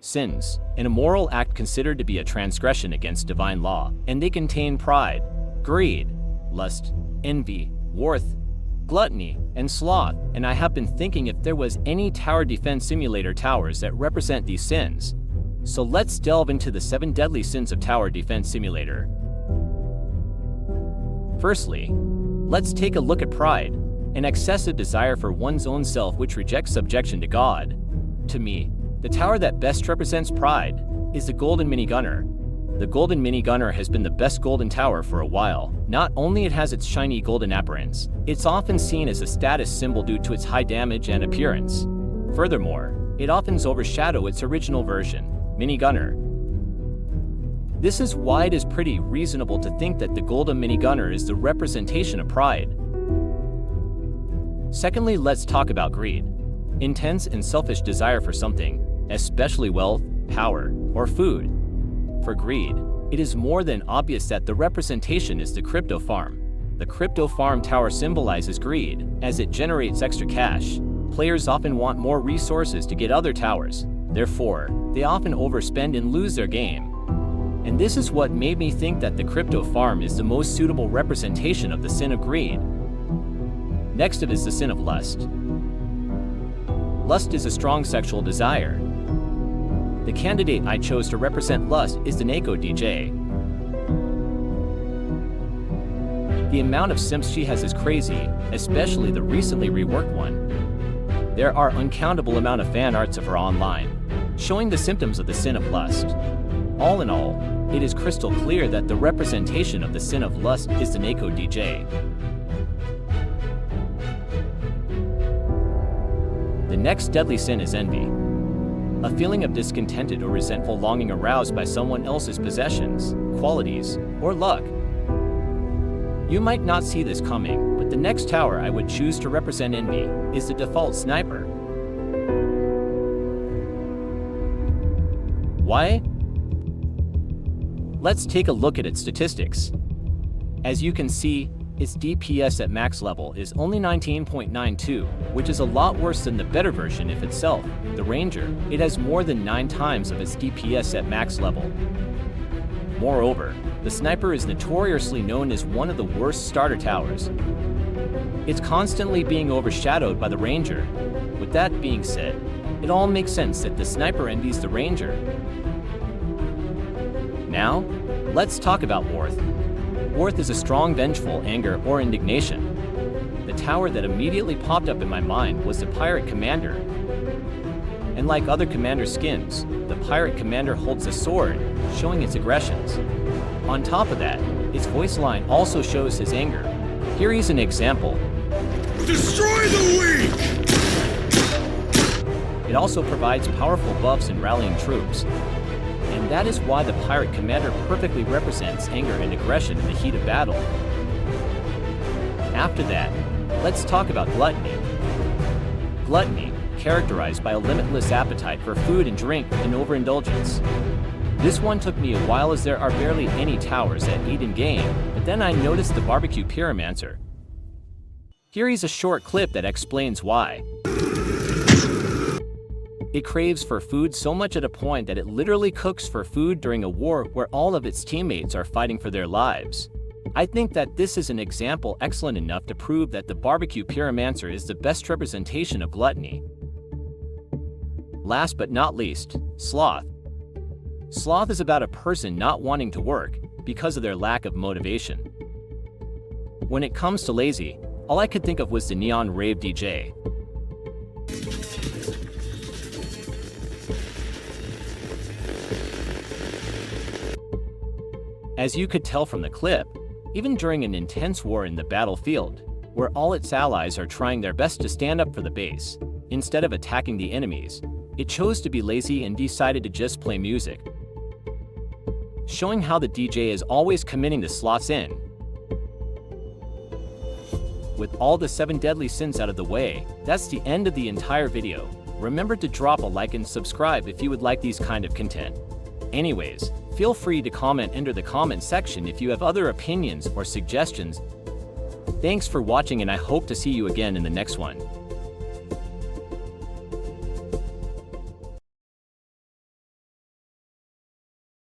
sins, an immoral act considered to be a transgression against divine law, and they contain pride, greed, lust, envy, wrath, gluttony, and sloth, and I have been thinking if there was any tower defense simulator towers that represent these sins. So let's delve into the 7 deadly sins of Tower Defense Simulator. Firstly, let's take a look at pride, an excessive desire for one's own self which rejects subjection to God. To me, the tower that best represents pride is the Golden Minigunner. The Golden Minigunner has been the best golden tower for a while. Not only it has its shiny golden appearance, it's often seen as a status symbol due to its high damage and appearance. Furthermore, it often overshadows its original version, Minigunner. This is why it is pretty reasonable to think that the Golden Minigunner is the representation of pride. Secondly, let's talk about greed. Intense and selfish desire for something, especially wealth, power, or food. For greed, it is more than obvious that the representation is the crypto farm. The crypto farm tower symbolizes greed, as it generates extra cash. Players often want more resources to get other towers. Therefore, they often overspend and lose their game. And this is what made me think that the crypto farm is the most suitable representation of the sin of greed. Next up is the sin of lust. Lust is a strong sexual desire. The candidate I chose to represent lust is the Neko DJ. The amount of simps she has is crazy, especially the recently reworked one. There are uncountable amount of fan arts of her online, showing the symptoms of the sin of lust. All in all, it is crystal clear that the representation of the sin of lust is the Neko DJ. The next deadly sin is envy. A feeling of discontented or resentful longing aroused by someone else's possessions, qualities, or luck. You might not see this coming, but the next tower I would choose to represent envy is the default sniper. Why? Let's take a look at its statistics. As you can see, its DPS at max level is only 19.92, which is a lot worse than the better version of itself, the Ranger. It has more than 9 times of its DPS at max level. Moreover, the Sniper is notoriously known as one of the worst starter towers. It's constantly being overshadowed by the Ranger. With that being said, it all makes sense that the Sniper envies the Ranger. Now, let's talk about Wrath. Wrath is a strong vengeful anger or indignation. The tower that immediately popped up in my mind was the Pirate Commander. And like other Commander skins, the Pirate Commander holds a sword, showing its aggressions. On top of that, its voice line also shows his anger. Here is an example. Destroy the weak! It also provides powerful buffs in rallying troops. And that is why the Pirate Commander perfectly represents anger and aggression in the heat of battle. After that, let's talk about Gluttony. Gluttony, characterized by a limitless appetite for food and drink and overindulgence. This one took me a while as there are barely any towers that eat in game, but then I noticed the BBQ Pyromancer. Here is a short clip that explains why. It craves for food so much at a point that it literally cooks for food during a war where all of its teammates are fighting for their lives. I think that this is an example excellent enough to prove that the BBQ Pyromancer is the best representation of gluttony. Last but not least, Sloth. Sloth is about a person not wanting to work because of their lack of motivation. When it comes to lazy, all I could think of was the Neon Rave DJ. As you could tell from the clip, even during an intense war in the battlefield, where all its allies are trying their best to stand up for the base, instead of attacking the enemies, it chose to be lazy and decided to just play music. Showing how the DJ is always committing the Sloth's in. With all the 7 deadly sins out of the way, that's the end of the entire video. Remember to drop a like and subscribe if you would like these kind of content. Anyways, feel free to comment under the comment section if you have other opinions or suggestions. Thanks for watching and I hope to see you again in the next one.